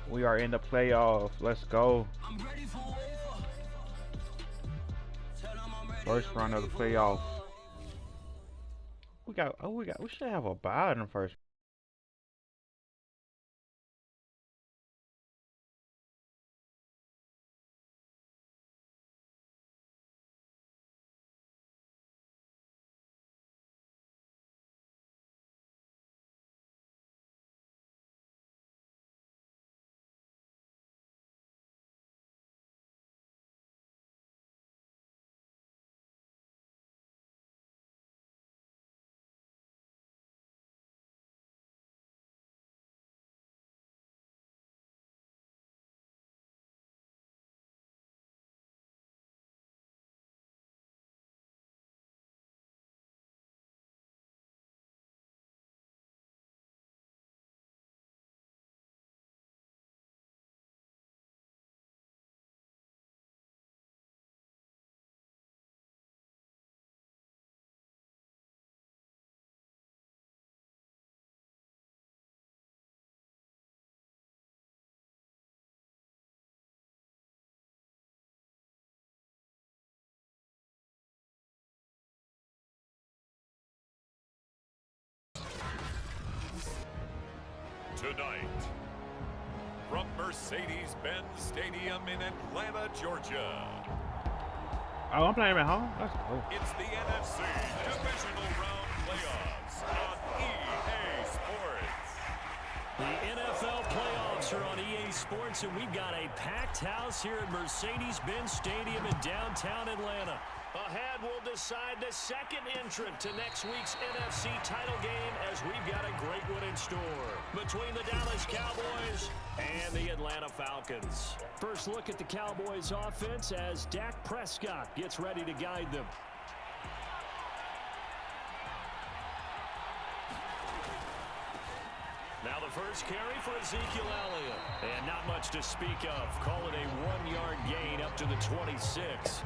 We are in the playoffs. Let's go. First round of the playoffs. We should have a bye in the first. Tonight, from Mercedes-Benz Stadium in Atlanta, Georgia. Oh, I'm playing at home? That's cool. It's the NFC Divisional Round Playoffs on EA Sports. The NFL playoffs are on EA Sports, and we've got a packed house here at Mercedes-Benz Stadium in downtown Atlanta. Ahead, we'll decide the second entrant to next week's NFC title game, as we've got a great one in store between the Dallas Cowboys and the Atlanta Falcons. First look at the Cowboys offense as Dak Prescott gets ready to guide them. Now the first carry for Ezekiel Elliott. And not much to speak of. Call it a 1-yard gain up to the 26.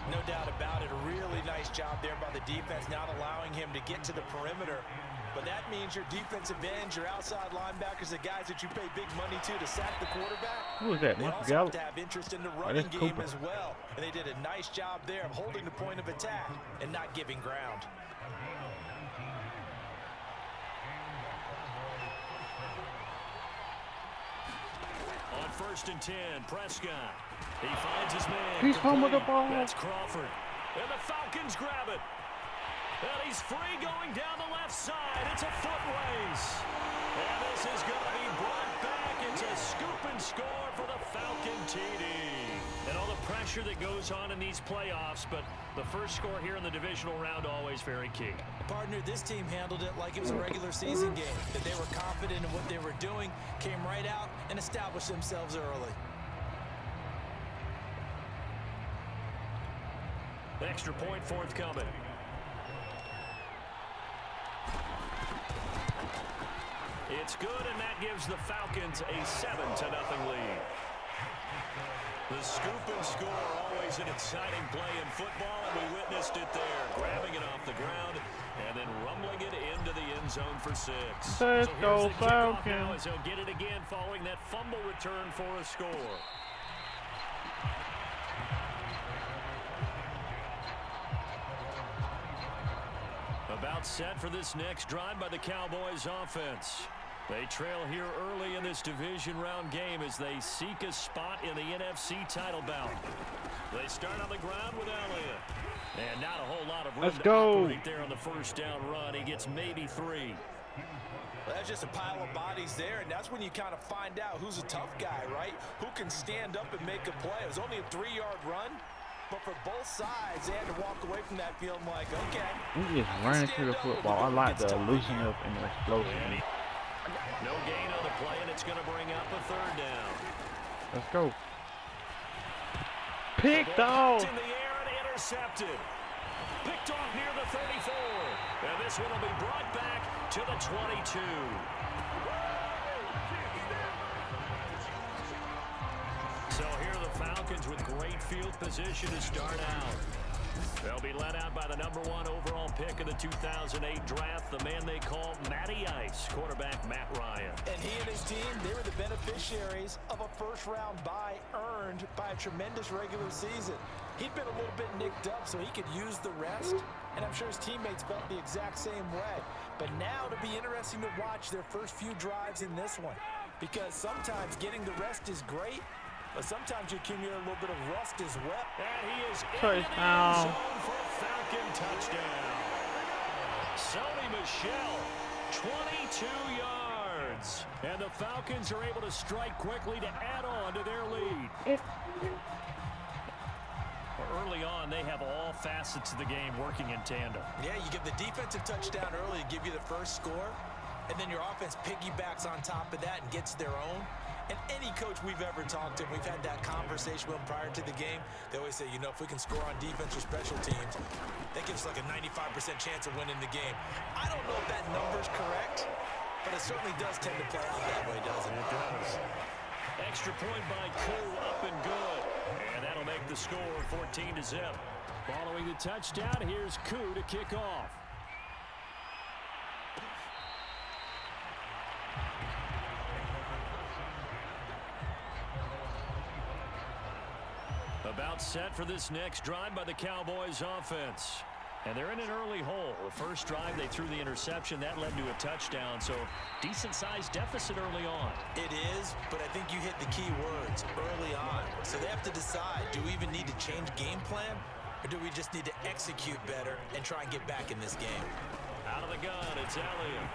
No doubt about it. A really nice job there by the defense, not allowing him to get to the perimeter. But that means your defensive ends, your outside linebackers, the guys that you pay big money to sack the quarterback. Who is that? They also have to have interest in the running game as well. And they did a nice job there of holding the point of attack and not giving ground. On 1st and 10, Prescott. He finds his man. He's home with the ball. That's Crawford. And the Falcons grab it. And he's free going down the left side. It's a foot race. And this is going to be brought back. It's a scoop and score for the Falcon TD. And all the pressure that goes on in these playoffs, but the first score here in the divisional round always very key. Partner, this team handled it like it was a regular season game. That they were confident in what they were doing, came right out and established themselves early. Extra point forthcoming. It's good, and that gives the Falcons a 7-0 lead. The scoop and score, always an exciting play in football, and we witnessed it there, grabbing it off the ground and then rumbling it into the end zone for 6. Let's go, Falcons. Now as they'll get it again following that fumble return for a score. About set for this next drive by the Cowboys offense. They trail here early in this division round game as they seek a spot in the NFC title bout. They start on the ground with Elliott. And not a whole lot of room to operate there on the first down run. He gets maybe 3. Well, that's just a pile of bodies there, and that's when you kind of find out who's a tough guy, right? Who can stand up and make a play. It was only a 3-yard run. But for both sides, they had to walk away from that feeling like, okay. We just running through the football. I like the loosen up and the explosion. No gain on the play, and it's going to bring up a 3rd down. Let's go. Picked off. In the air and intercepted. Picked off near the 34. And this one will be brought back to the 22. So here are the Falcons with great field position to start out. They'll They'll be led out by the #1 overall pick of the 2008 draft, the man they call Matty Ice, quarterback Matt Ryan. And he and his team, they were the beneficiaries of a first-round bye earned by a tremendous regular season. He'd been a little bit nicked up, so he could use the rest, and I'm sure his teammates felt the exact same way. But now it'll be interesting to watch their first few drives in this one, because sometimes getting the rest is great, but sometimes you accumulate a little bit of rust as well. And he is in the end zone for a Falcon touchdown. Sony Michel, 22 yards. And the Falcons are able to strike quickly to add on to their lead. Early on, they have all facets of the game working in tandem. Yeah, you give the defensive touchdown early to give you the first score, and then your offense piggybacks on top of that and gets their own. And any coach we've ever talked to, we've had that conversation with them prior to the game, they always say, you know, if we can score on defense or special teams, that gives us like a 95% chance of winning the game. I don't know if that number's correct, but it certainly does tend to play out that way, doesn't it? It does. Extra point by Koo, up and good. And that'll make the score 14-0. Following the touchdown, here's Koo to kick off. About set for this next drive by the Cowboys offense. And they're in an early hole. The first drive, they threw the interception. That led to a touchdown, so decent-sized deficit early on. It is, but I think you hit the key words early on. So they have to decide, do we even need to change game plan, or do we just need to execute better and try and get back in this game? Out of the gun, it's Elliott.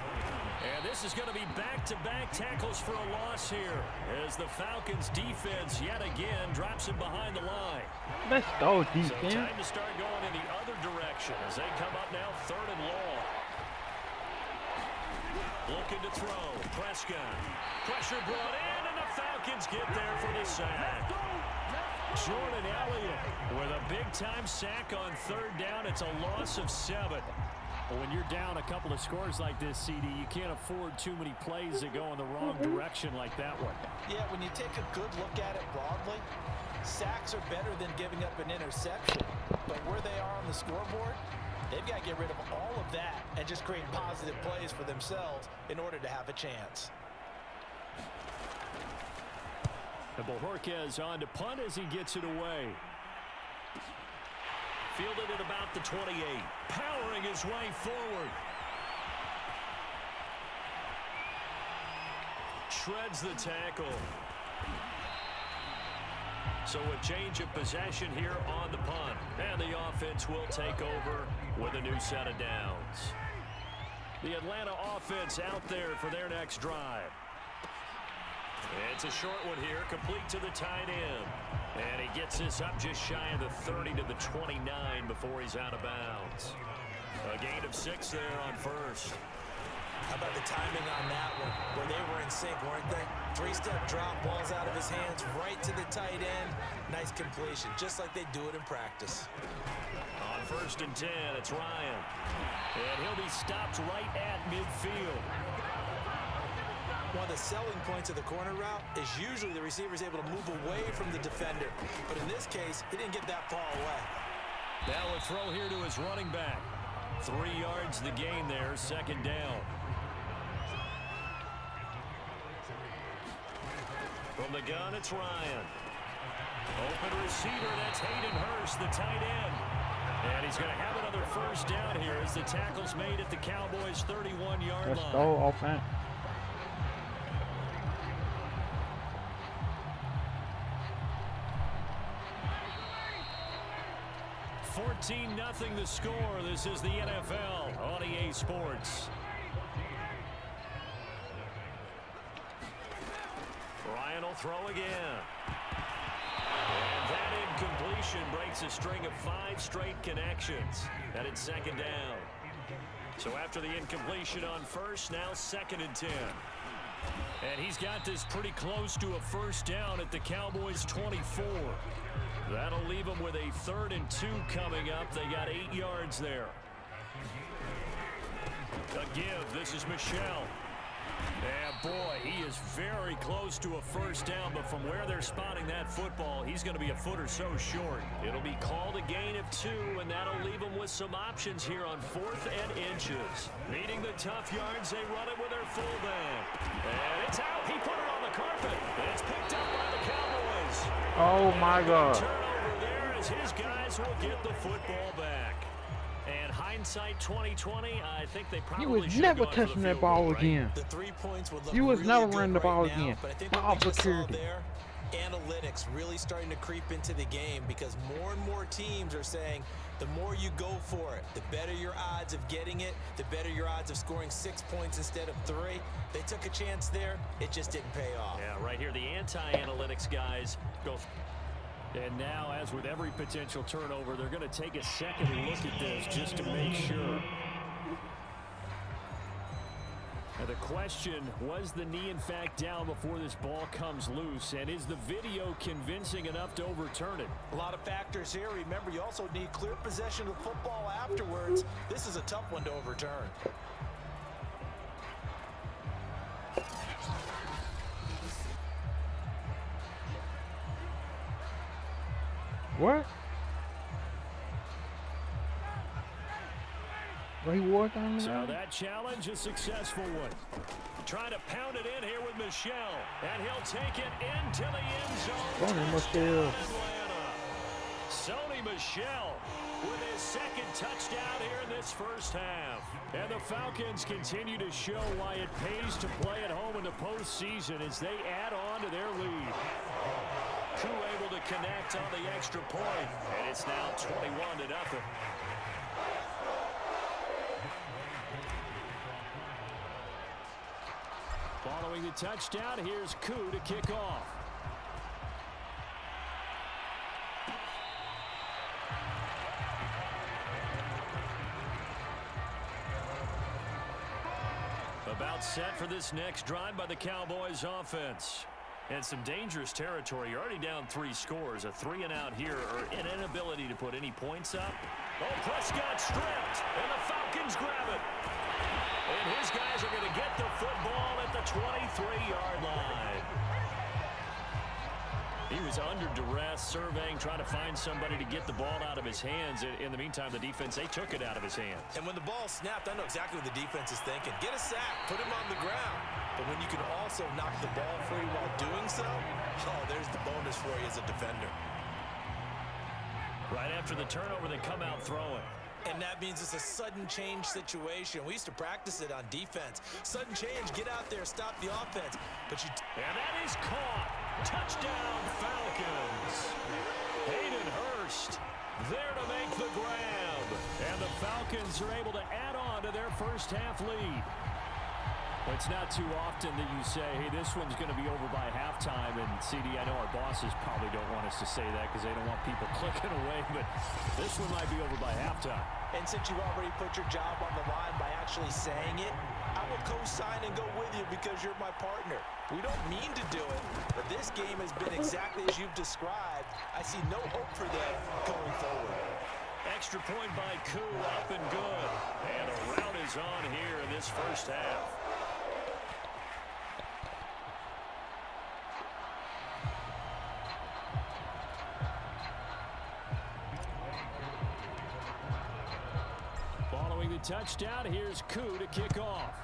And this is going to be back-to-back tackles for a loss here as the Falcons' defense yet again drops him behind the line. Let's go, So defense. time to start going in the other direction as they come up now 3rd and long. Looking to throw. Prescott. Pressure brought in, and the Falcons get there for the sack. Jordan Elliott with a big-time sack on 3rd down. It's a loss of 7. Well, when you're down a couple of scores like this, CD, you can't afford too many plays that go in the wrong direction like that one. Yeah, when you take a good look at it broadly, sacks are better than giving up an interception. But where they are on the scoreboard, they've got to get rid of all of that and just create positive plays for themselves in order to have a chance. And Bojorquez on to punt as he gets it away. Fielded at about the 28. Powering his way forward. Shreds the tackle. So a change of possession here on the punt. And the offense will take over with a new set of downs. The Atlanta offense out there for their next drive. It's a short one here, complete to the tight end. And he gets this up just shy of the 30 to the 29 before he's out of bounds. A gain of 6 there on first. How about the timing on that one, where they were in sync, weren't they? 3-step drop, ball's out of his hands, right to the tight end. Nice completion, just like they do it in practice. On 1st and 10, it's Ryan. And he'll be stopped right at midfield. One of the selling points of the corner route is usually the receiver is able to move away from the defender. But in this case, he didn't get that far away. Now a throw here to his running back. 3 yards the gain there, 2nd down. From the gun, it's Ryan. Open receiver, that's Hayden Hurst, the tight end. And he's going to have another 1st down here as the tackle's made at the Cowboys' 31-yard line. Let's go, offense. 14-0 the score. This is the NFL on EA Sports. Ryan will throw again. And that incompletion breaks a string of 5 straight connections. And it's 2nd down. So after the incompletion on first, now 2nd and 10. And he's got this pretty close to a 1st down at the Cowboys' 24. That'll leave them with a 3rd and 2 coming up. They got 8 yards there. A give. This is Michel. And boy, he is very close to a first down, but from where they're spotting that football, he's going to be a foot or so short. It'll be called a gain of 2, and that'll leave them with some options here on 4th and inches. Needing the tough yards, they run it with their fullback. And it's out. He put it on the carpet. And it's picked up by the Cowboys. Oh my God. Turnover there as his guys will get the football back. And hindsight 2020, I think they probably You was should never have gone for the touching that field goal, ball right? again. The 3 points would look You was really never good running the right ball now, again. but I think Not what we just saw opportunity. there, analytics really starting to creep into the game because more and more teams are saying the more you go for it, the better your odds of getting it, the better your odds of scoring 6 points instead of 3. They took a chance there. It just didn't pay off. Yeah, right here, the anti-analytics guys go. And now, as with every potential turnover, they're going to take a second look at this just to make sure. Now the question, was the knee in fact down before this ball comes loose? And is the video convincing enough to overturn it? A lot of factors here. Remember, you also need clear possession of the football afterwards. This is a tough one to overturn. What? What he wore down there? So that challenge, a successful one. Trying to pound it in here with Michelle. And he'll take it into the end zone. Sony Touchdown, Michel. Atlanta. Sony Michel with his second touchdown here in this first half. And the Falcons continue to show why it pays to play at home in the postseason as they add on to their lead. Koo able to connect on the extra point, and it's now 21-0. Following the touchdown, here's Koo to kick off. About set for this next drive by the Cowboys offense. And some dangerous territory. You're already down 3 scores. A 3-and-out here, or an inability to put any points up. Oh, Prescott stripped, and the Falcons grab it. And his guys are going to get the football at the 23-yard line. He was under duress, surveying, trying to find somebody to get the ball out of his hands. In the meantime, the defense, they took it out of his hands. And when the ball snapped, I know exactly what the defense is thinking. Get a sack, put him on the ground. But when you can also knock the ball free while doing so, oh, there's the bonus for you as a defender. Right after the turnover, they come out throwing. And that means it's a sudden change situation. We used to practice it on defense. Sudden change, get out there, stop the offense. And that is caught. Touchdown, Falcons. Hayden Hurst there to make the grab. And the Falcons are able to add on to their first half lead. It's not too often that you say, hey, this one's going to be over by halftime. And, CD, I know our bosses probably don't want us to say that because they don't want people clicking away. But this one might be over by halftime. And since you already put your job on the line by actually saying it, I will co-sign and go with you because you're my partner. We don't mean to do it, but this game has been exactly as you've described. I see no hope for them going forward. Extra point by Koo, up and good. And a rout is on here in this first half. Following the touchdown, here's Koo to kick off.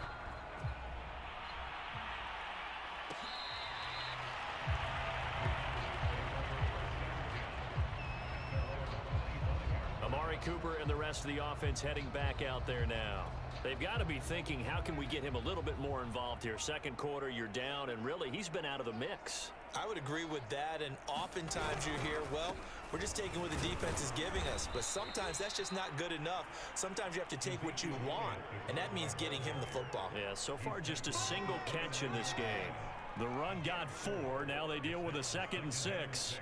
Amari Cooper and the rest of the offense heading back out there now. They've got to be thinking, how can we get him a little bit more involved here? Second quarter, you're down, and really, he's been out of the mix. I would agree with that, and oftentimes you hear, well, we're just taking what the defense is giving us, but sometimes that's just not good enough. Sometimes you have to take what you want, and that means getting him the football. Yeah, so far just a single catch in this game. The run got 4. Now they deal with a 2nd and 6.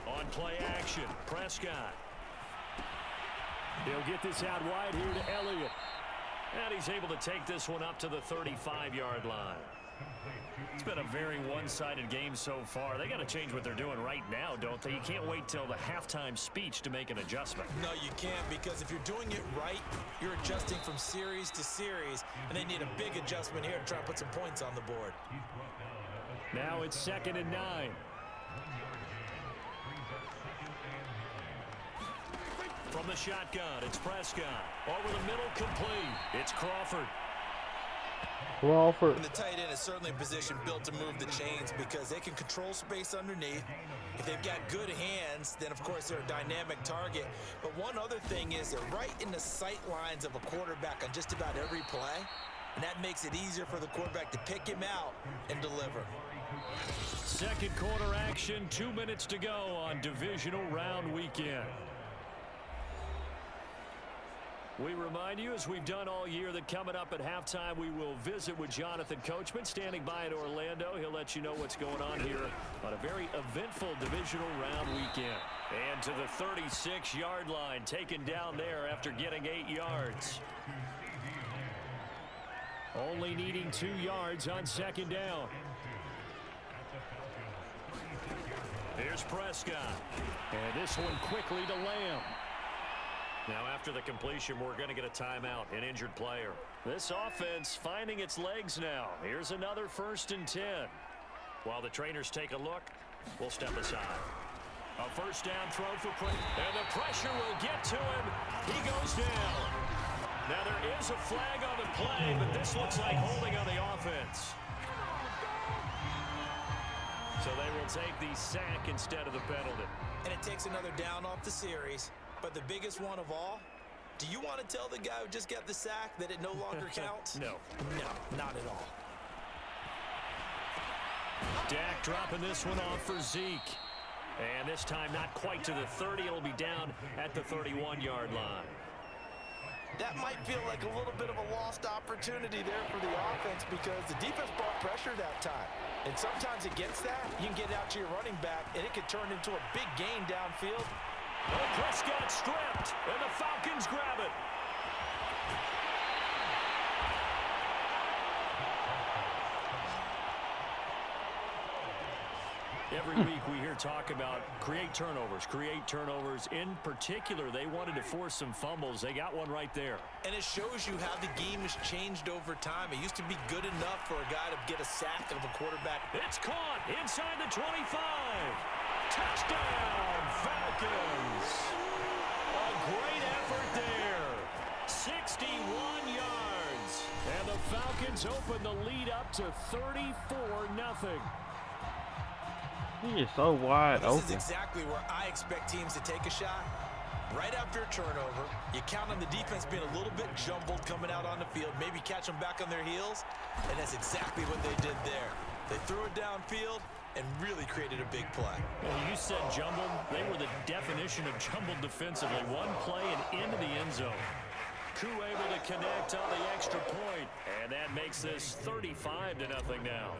On play action, Prescott. He'll get this out wide here to Elliott. And he's able to take this one up to the 35-yard line. It's been a very one-sided game so far. They got to change what they're doing right now, don't they? You can't wait till the halftime speech to make an adjustment. No, you can't, because if you're doing it right, you're adjusting from series to series, and they need a big adjustment here to try to put some points on the board. Now it's 2nd and 9. From the shotgun, it's Prescott. Over the middle, complete. It's Crawford. And the tight end is certainly a position built to move the chains because they can control space underneath. If they've got good hands, then of course they're a dynamic target. But one other thing is they're right in the sight lines of a quarterback on just about every play. And that makes it easier for the quarterback to pick him out and deliver. Second quarter action, 2 minutes to go on divisional round weekend. We remind you, as we've done all year, that coming up at halftime, we will visit with Jonathan Coachman, standing by in Orlando. He'll let you know what's going on here on a very eventful divisional round weekend. And to the 36-yard line, taken down there after getting 8 yards. Only needing 2 yards on 2nd down. Here's Prescott. And this one quickly to Lamb. Now, after the completion, we're going to get a timeout, an injured player. This offense finding its legs now. Here's another 1st and 10. While the trainers take a look, we'll step aside. A first down throw for and the pressure will get to him. He goes down. Now, there is a flag on the play, but this looks like holding on the offense. So they will take the sack instead of the penalty. And it takes another down off the series. But the biggest one of all, do you want to tell the guy who just got the sack that it no longer counts? No. No, not at all. Dak dropping this one off for Zeke. And this time not quite to the 30. It'll be down at the 31-yard line. That might feel like a little bit of a lost opportunity there for the offense because the defense brought pressure that time. And sometimes against that, you can get out to your running back, and it could turn into a big gain downfield. Oh, Prescott stripped, and the Falcons grab it. Every week we hear talk about create turnovers. In particular, they wanted to force some fumbles. They got one right there. And it shows you how the game has changed over time. It used to be good enough for a guy to get a sack of a quarterback. It's caught inside the 25. Touchdown, Falcons. A great effort there. 61 yards. And the Falcons open the lead up to 34-0. He is so wide open. This is exactly where I expect teams to take a shot. Right after a turnover, you count on the defense being a little bit jumbled coming out on the field, maybe catch them back on their heels, and that's exactly what they did there. They threw it downfield and really created a big play. Well, you said jumbled. They were the definition of jumbled defensively. One play and into the end zone. Koo able to connect on the extra point, and that makes this 35-0 now.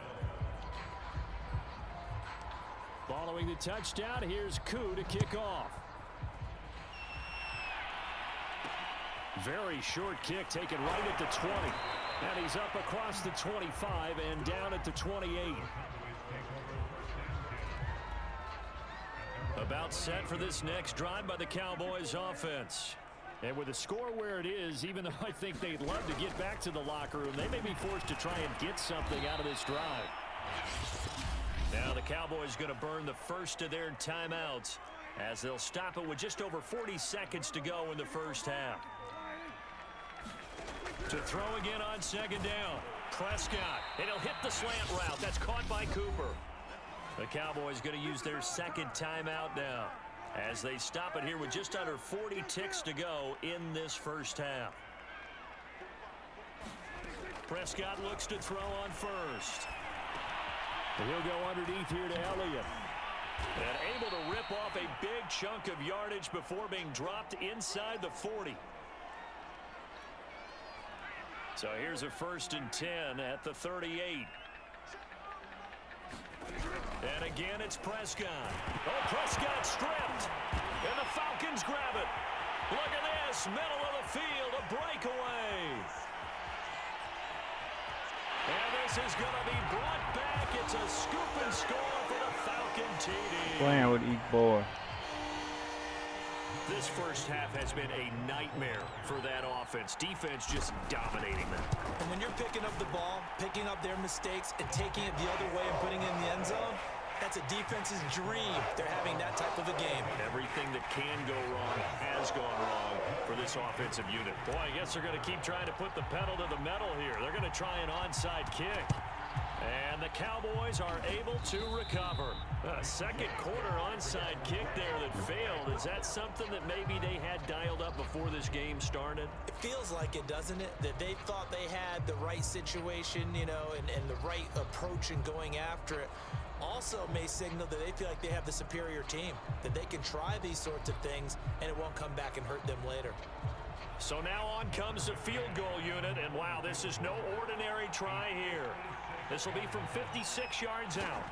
Following the touchdown, here's Koo to kick off. Very short kick taken right at the 20. And he's up across the 25 and down at the 28. About set for this next drive by the Cowboys offense. And with the score where it is, even though I think they'd love to get back to the locker room, they may be forced to try and get something out of this drive. Now the Cowboys going to burn the first of their timeouts as they'll stop it with just over 40 seconds to go in the first half. To throw again on 2nd down. Prescott, and he'll hit the slant route. That's caught by Cooper. The Cowboys going to use their second timeout now as they stop it here with just under 40 ticks to go in this first half. Prescott looks to throw on first. He'll go underneath here to Elliott. And able to rip off a big chunk of yardage before being dropped inside the 40. So here's a 1st and 10 at the 38. And again, it's Prescott. Oh, Prescott stripped. And the Falcons grab it. Look at this, middle of the field, a breakaway. And this this is going to be brought back. It's a scoop and score for the Falcon TD. Playing with each boy. This first half has been a nightmare for that offense. Defense just dominating them. And when you're picking up the ball, picking up their mistakes, and taking it the other way and putting it in the end zone, that's a defense's dream. They're having that type of a game. Everything that can go wrong has gone wrong for this offensive unit. Boy, I guess they're going to keep trying to put the pedal to the metal here. They're going to try an onside kick. And the Cowboys are able to recover. A second quarter onside kick there that failed. Is that something that maybe they had dialed up before this game started? It feels like it, doesn't it? That they thought they had the right situation, you know, and the right approach in going after it. Also may signal that they feel like they have the superior team, that they can try these sorts of things and it won't come back and hurt them later. So now on comes the field goal unit, and wow, this is no ordinary try here. This will be from 56 yards out.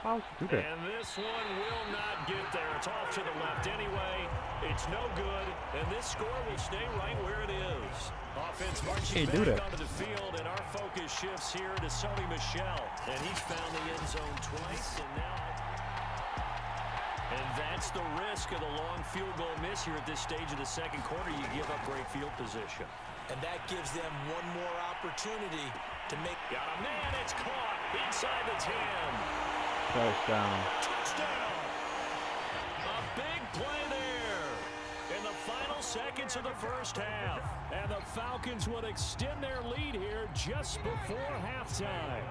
How'd you do that? And this one will not get there. It's off to the left anyway. It's no good, and this score will stay right where it is. Offense marching back onto the field, and our focus shifts here to Sony Michel. And he's found the end zone twice, and that's the risk of the long field goal miss here at this stage of the second quarter. You give up great field position. And that gives them one more opportunity to make. Got a man, it's caught inside the 10. Touchdown. Touchdown. A big play there in the final seconds of the first half. And the Falcons would extend their lead here just before halftime.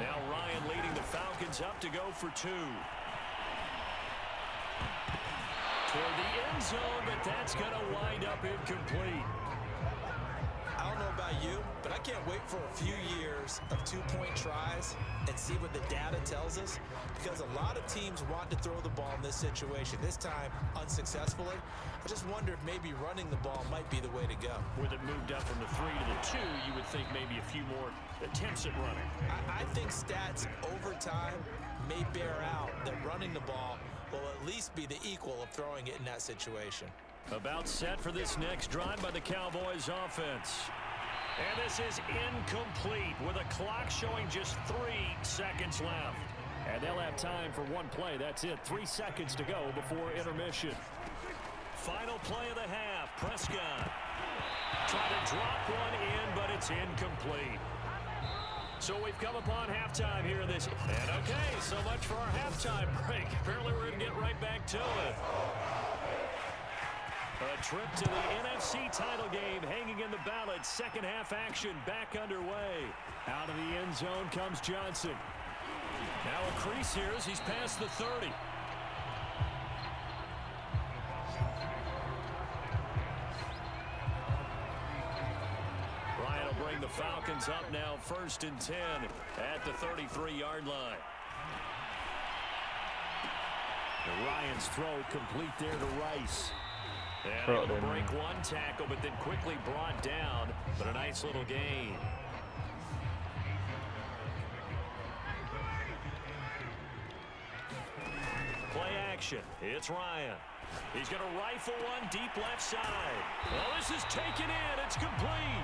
Now Ryan leading the Falcons up to go for two. Toward the end zone, but that's going to wind up incomplete. I don't know about you, but I can't wait for a few years of two-point tries and see what the data tells us, because a lot of teams want to throw the ball in this situation, this time unsuccessfully. I just wonder if maybe running the ball might be the way to go. With it moved up from the 3 to the 2, you would think maybe a few more attempts at running. I think stats over time may bear out that running the ball will at least be the equal of throwing it in that situation. About set for this next drive by the Cowboys offense. And this is incomplete with a clock showing just 3 seconds left. And they'll have time for one play. That's it. 3 seconds to go before intermission. Final play of the half. Prescott trying to drop one in, but it's incomplete. So we've come upon halftime here in this. And okay, so much for our halftime break. Apparently we're going to get right back to it. A trip to the NFC title game hanging in the balance. Second half action back underway. Out of the end zone comes Johnson. Now a crease here as he's past the 30. Ryan will bring the Falcons up now 1st and 10 at the 33-yard line. Ryan's throw complete there to Rice. And able to break one tackle, but then quickly brought down. But a nice little gain. Play action. It's Ryan. He's going to rifle one deep left side. Well, this is taken in. It's complete.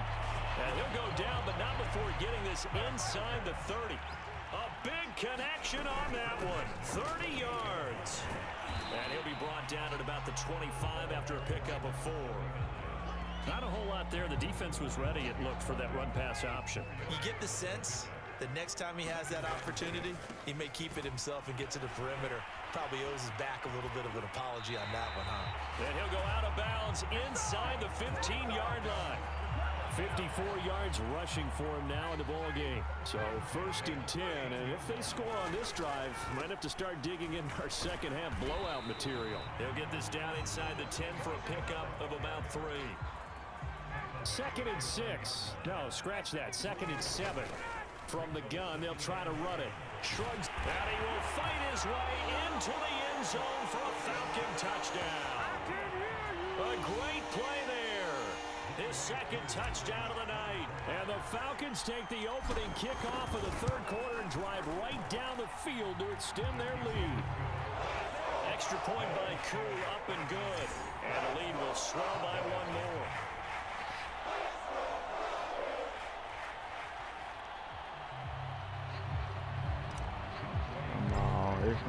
And he'll go down, but not before getting this inside the 30. A big connection on that one. 30 yards. And he'll be brought down at about the 25 after a pickup of 4. Not a whole lot there. The defense was ready, it looked, for that run-pass option. You get the sense that next time he has that opportunity, he may keep it himself and get to the perimeter. Probably owes his back a little bit of an apology on that one, huh? And he'll go out of bounds inside the 15-yard line. 54 yards rushing for him now in the ball game. So 1st and 10, and if they score on this drive, might have to start digging in our second half blowout material. They'll get this down inside the 10 for a pickup of about 3. 2nd and 6. No, scratch that. 2nd and 7. From the gun, they'll try to run it. Shrugs, and he will fight his way into the end zone for a Falcon touchdown. A great play there. His second touchdown of the night. And the Falcons take the opening kickoff of the 3rd quarter and drive right down the field to extend their lead. Extra point by Koo, up and good. And the lead will swell by 1 more.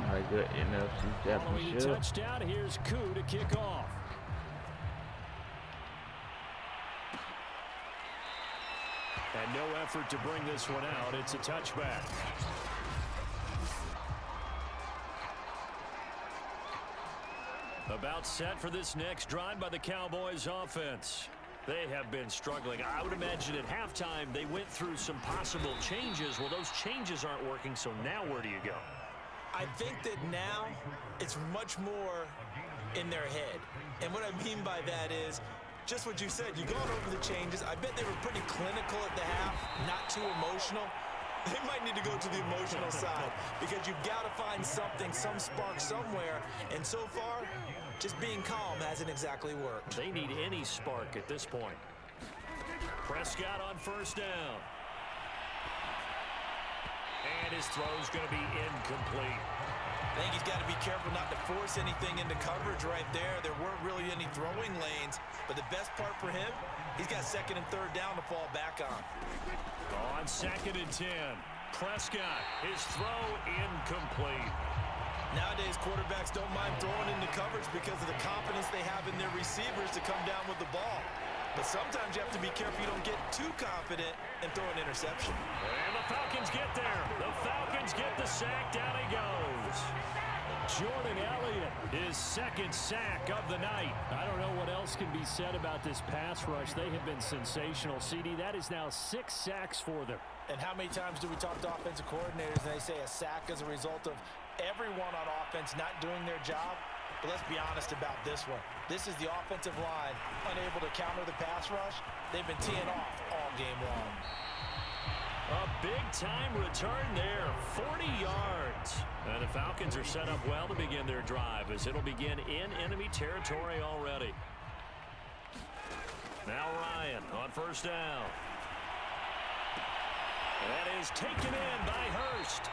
not a good NFC Following the championship. touchdown, here's Koo to kick off. And no effort to bring this one out. It's a touchback. About set for this next drive by the Cowboys offense. They have been struggling. I would imagine at halftime they went through some possible changes. Well, those changes aren't working, so now where do you go? I think that now it's much more in their head. And what I mean by that is just what you said. You've gone over the changes. I bet they were pretty clinical at the half, not too emotional. They might need to go to the emotional side because you've got to find something, some spark somewhere. And so far, just being calm hasn't exactly worked. They need any spark at this point. Prescott on first down. And his throw's going to be incomplete. I think he's got to be careful not to force anything into coverage right there. There weren't really any throwing lanes. But the best part for him, he's got second and third down to fall back on. On second and 10, Prescott, his throw incomplete. Nowadays, quarterbacks don't mind throwing into coverage because of the confidence they have in their receivers to come down with the ball. But sometimes you have to be careful you don't get too confident and throw an interception. And the Falcons get there. The Falcons get the sack. Down he goes. Jordan Elliott, his second sack of the night. I don't know what else can be said about this pass rush. They have been sensational. CD, that is now 6 sacks for them. And how many times do we talk to offensive coordinators and they say a sack as a result of everyone on offense not doing their job? But let's be honest about this one. This is the offensive line unable to counter the pass rush. They've been teeing off all game long. A big-time return there, 40 yards. And the Falcons are set up well to begin their drive as it'll begin in enemy territory already. Now Ryan on first down. That is taken in by Hurst.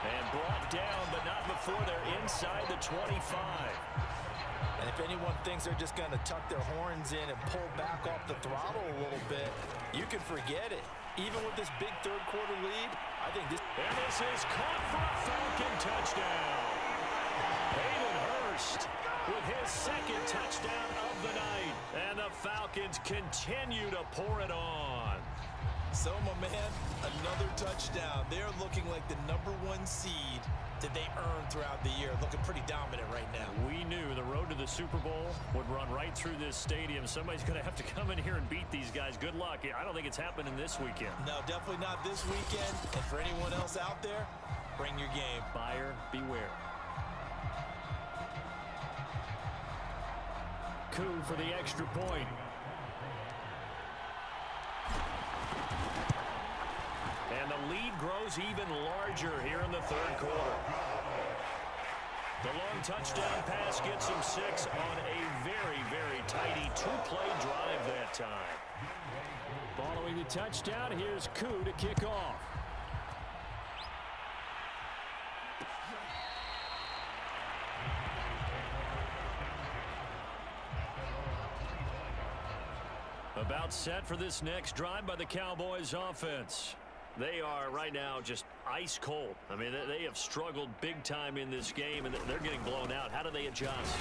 And brought down, but not before they're inside the 25. And if anyone thinks they're just going to tuck their horns in and pull back off the throttle a little bit, you can forget it. Even with this big third quarter lead, I think this... And this is caught for a Falcon touchdown. Hayden Hurst with his second touchdown of the night. And the Falcons continue to pour it on. So, my man, another touchdown. They're looking like the #1 seed that they earned throughout the year. Looking pretty dominant right now. We knew the road to the Super Bowl would run right through this stadium. Somebody's going to have to come in here and beat these guys. Good luck. I don't think it's happening this weekend. No, definitely not this weekend. And for anyone else out there, bring your game. Buyer beware. Koo for the extra point. And the lead grows even larger here in the third quarter. The long touchdown pass gets him 6 on a very, very tidy 2-play drive that time. Following the touchdown, here's Koo to kick off. About set for this next drive by the Cowboys offense. They are right now just ice cold. I mean, they have struggled big time in this game, and they're getting blown out. How do they adjust?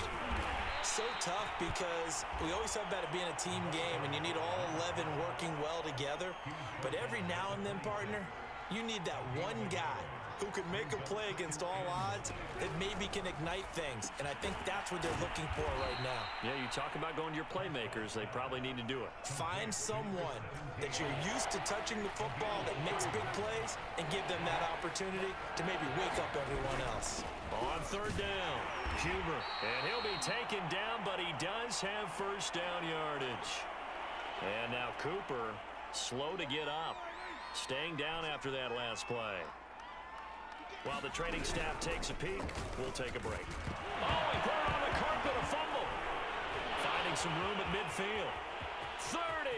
So tough because we always talk about it being a team game, and you need all 11 working well together. But every now and then, partner, you need that one guy who can make a play against all odds that maybe can ignite things. And I think that's what they're looking for right now. Yeah, you talk about going to your playmakers. They probably need to do it. Find someone that you're used to touching the football that makes big plays and give them that opportunity to maybe wake up everyone else. On third down, Huber. And he'll be taken down, but he does have first down yardage. And now Cooper, slow to get up. Staying down after that last play. While the training staff takes a peek, we'll take a break. Oh, he put it on the carpet, a fumble. Finding some room at midfield. 30.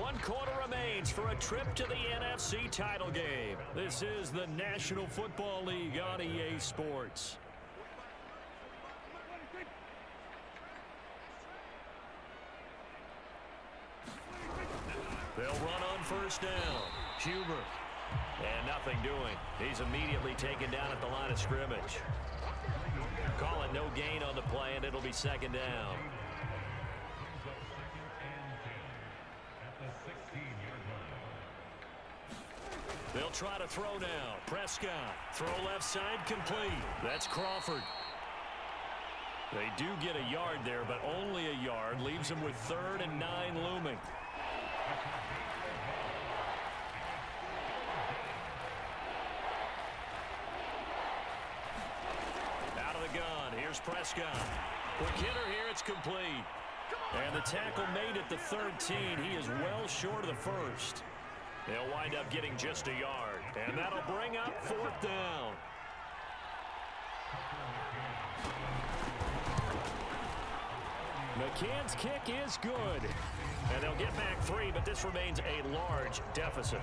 One quarter remains for a trip to the NFC title game. This is the National Football League on EA Sports. They'll run on first down. Huber. And nothing doing. He's immediately taken down at the line of scrimmage. Call it no gain on the play, and it'll be second down. They'll try to throw now. Prescott. Throw left side complete. That's Crawford. They do get a yard there, but only a yard. Leaves them with 3rd and 9 looming. Out of the gun. Here's Prescott. Quick hitter here. It's complete. And the tackle made at the 13. He is well short of the first. They'll wind up getting just a yard. And that'll bring up 4th down. McCann's kick is good. And they'll get back 3, but this remains a large deficit.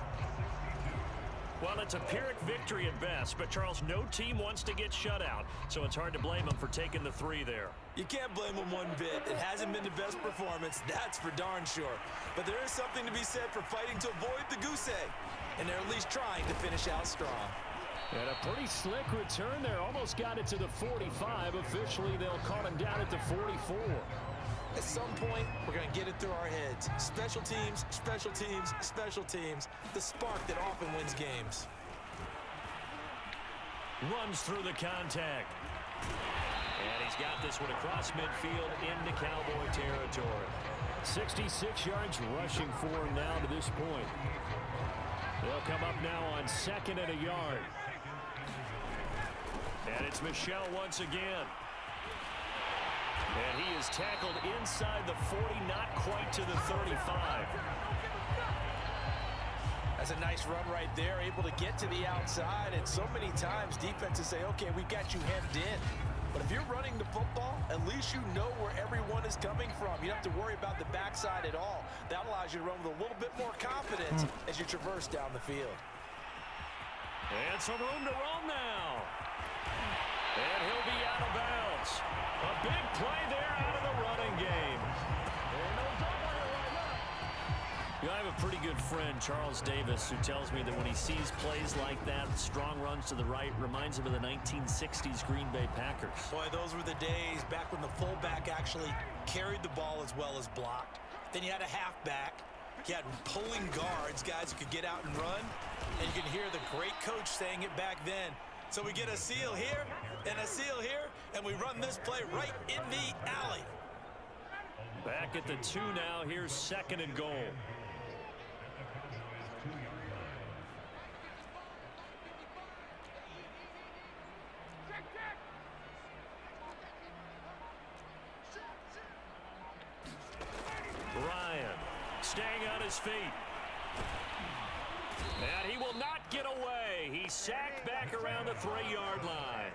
Well, it's a Pyrrhic victory at best, but Charles, no team wants to get shut out, so it's hard to blame them for taking the 3 there. You can't blame them one bit. It hasn't been the best performance, that's for darn sure. But there is something to be said for fighting to avoid the goose egg, and they're at least trying to finish out strong. And a pretty slick return there. Almost got it to the 45. Officially, they'll call him down at the 44. At some point, we're going to get it through our heads. Special teams, special teams, special teams. The spark that often wins games. Runs through the contact. And he's got this one across midfield into Cowboy territory. 66 yards rushing for him now to this point. They'll come up now on 2nd and a yard. And it's Michel once again. And he is tackled inside the 40, not quite to the 35. That's a nice run right there, able to get to the outside. And so many times defenses say, okay, we got you hemmed in. But if you're running the football, at least you know where everyone is coming from. You don't have to worry about the backside at all. That allows you to run with a little bit more confidence as you traverse down the field. And some room to roam now. And he'll be out of bounds. A big play there out of the running game. You know, I have a pretty good friend, Charles Davis, who tells me that when he sees plays like that, strong runs to the right, reminds him of the 1960s Green Bay Packers. Boy, those were the days back when the fullback actually carried the ball as well as blocked. Then you had a halfback. You had pulling guards, guys who could get out and run. And you can hear the great coach saying it back then. So we get a seal here and a seal here, and we run this play right in the alley. Back at the 2 now. Here's 2nd and goal. Ryan staying on his feet. And he will not get away. He's sacked back around the 3-yard line.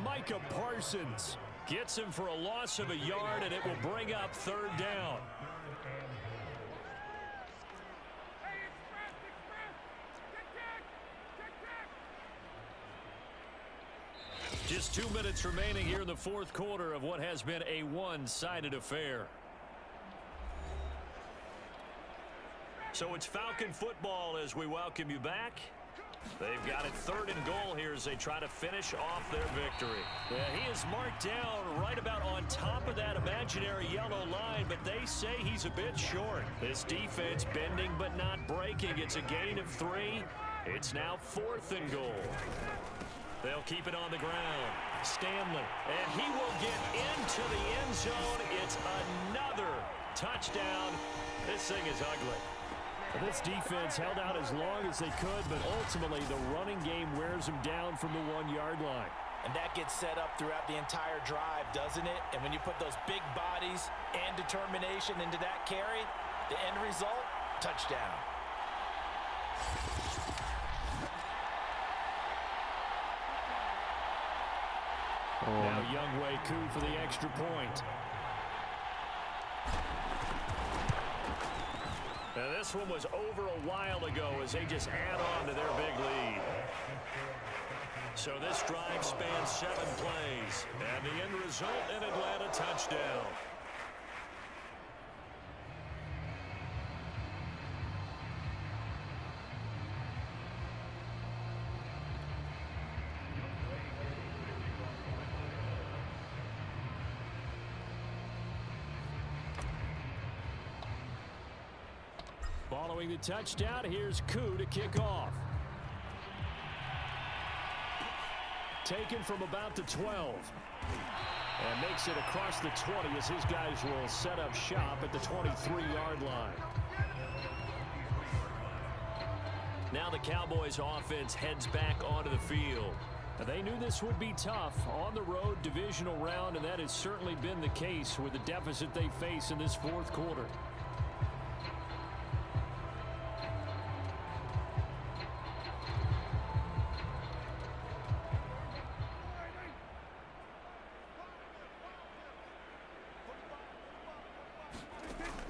Micah Parsons gets him for a loss of a yard, and it will bring up 3rd down. Just 2 minutes remaining here in the 4th quarter of what has been a one-sided affair. So it's Falcon football as we welcome you back. They've got it 3rd and goal here as they try to finish off their victory. Yeah, he is marked down right about on top of that imaginary yellow line, but they say he's a bit short. This defense bending but not breaking. It's a gain of 3. It's now 4th and goal. They'll keep it on the ground. Stanley, and he will get into the end zone. It's another touchdown. This thing is ugly. This defense held out as long as they could, but ultimately the running game wears them down from the 1-yard line. And that gets set up throughout the entire drive, doesn't it? And when you put those big bodies and determination into that carry, the end result, touchdown. Now Younghoe Koo for the extra point. Now this one was over a while ago as they just add on to their big lead. So this drive spans 7 plays. And the end result, an Atlanta touchdown. Following the touchdown, here's Koo to kick off. Taken from about the 12. And makes it across the 20 as his guys will set up shop at the 23-yard line. Now the Cowboys offense heads back onto the field. Now they knew this would be tough on the road divisional round, and that has certainly been the case with the deficit they face in this fourth quarter.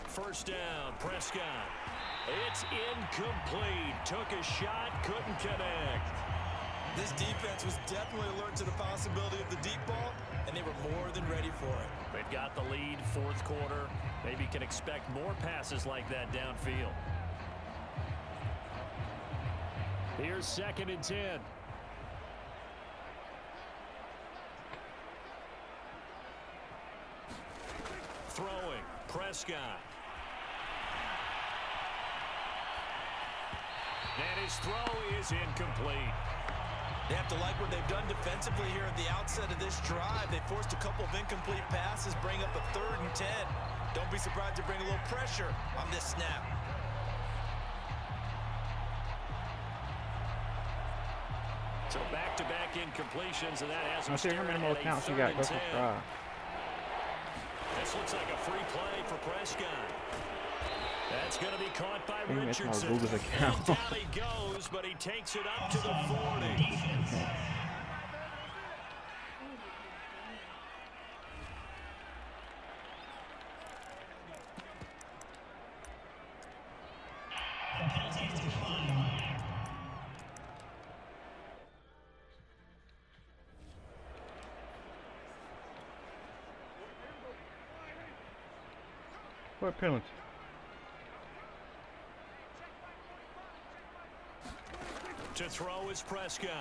First down, Prescott. It's incomplete. Took a shot, couldn't connect. This defense was definitely alert to the possibility of the deep ball, and they were more than ready for it. They've got the lead, fourth quarter. Maybe can expect more passes like that downfield. Here's 2nd and 10. Throwing, Prescott. And his throw is incomplete. They have to like what they've done defensively here at the outset of this drive. They forced a couple of incomplete passes, bring up a 3rd and 10. Don't be surprised to bring a little pressure on this snap. So back-to-back incompletions, and that has him Let's see how many more counts you got. Go subscribe. This looks like a free play for Prescott. That's going to be caught by Richardson. That's my Google's account. And down he goes, but he takes it up to the 40. What penalty? To throw is Prescott.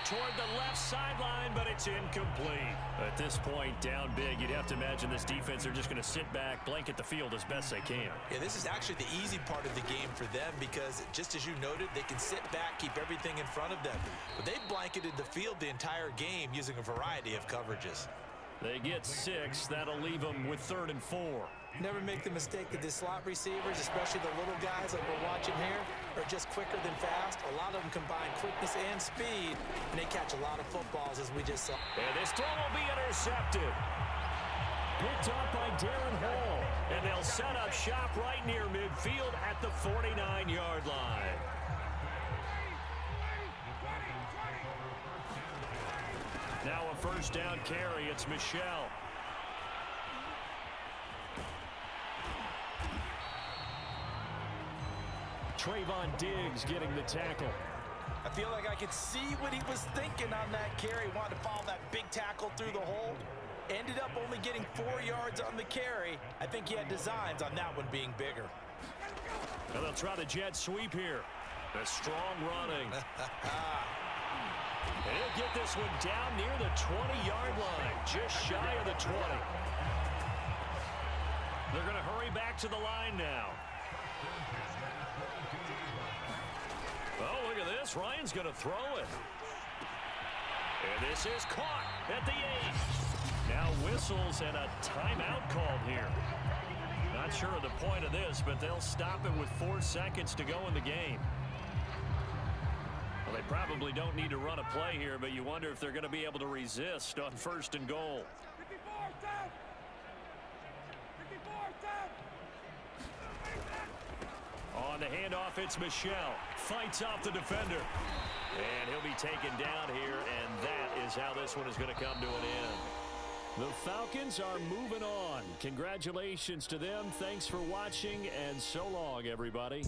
Toward the left sideline, but it's incomplete. At this point, down big, you'd have to imagine this defense are just going to sit back, blanket the field as best they can. Yeah, this is actually the easy part of the game for them because, just as you noted, they can sit back, keep everything in front of them. But they've blanketed the field the entire game using a variety of coverages. They get 6. That'll leave them with 3rd and 4. Never make the mistake that the slot receivers, especially the little guys like we're watching here, are just quicker than fast. A lot of them combine quickness and speed, and they catch a lot of footballs, as we just saw. And this throw will be intercepted. Picked up by Darren Hall. And they'll set up shop right near midfield at the 49-yard line. Now a first down carry. It's Michelle. Trayvon Diggs getting the tackle. I feel like I could see what he was thinking on that carry. Wanted to follow that big tackle through the hole. Ended up only getting 4 yards on the carry. I think he had designs on that one being bigger. And they'll try the jet sweep here. The strong running. And he'll get this one down near the 20-yard line, just shy of the 20. They're going to hurry back to the line now. Oh, look at this. Ryan's going to throw it. And this is caught at the 8. Now whistles and a timeout called here. Not sure of the point of this, but they'll stop it with 4 seconds to go in the game. Well, they probably don't need to run a play here, but you wonder if they're going to be able to resist on 1st and goal. On the handoff, it's Michelle. Fights off the defender. And he'll be taken down here, and that is how this one is going to come to an end. The Falcons are moving on. Congratulations to them. Thanks for watching, and so long, everybody.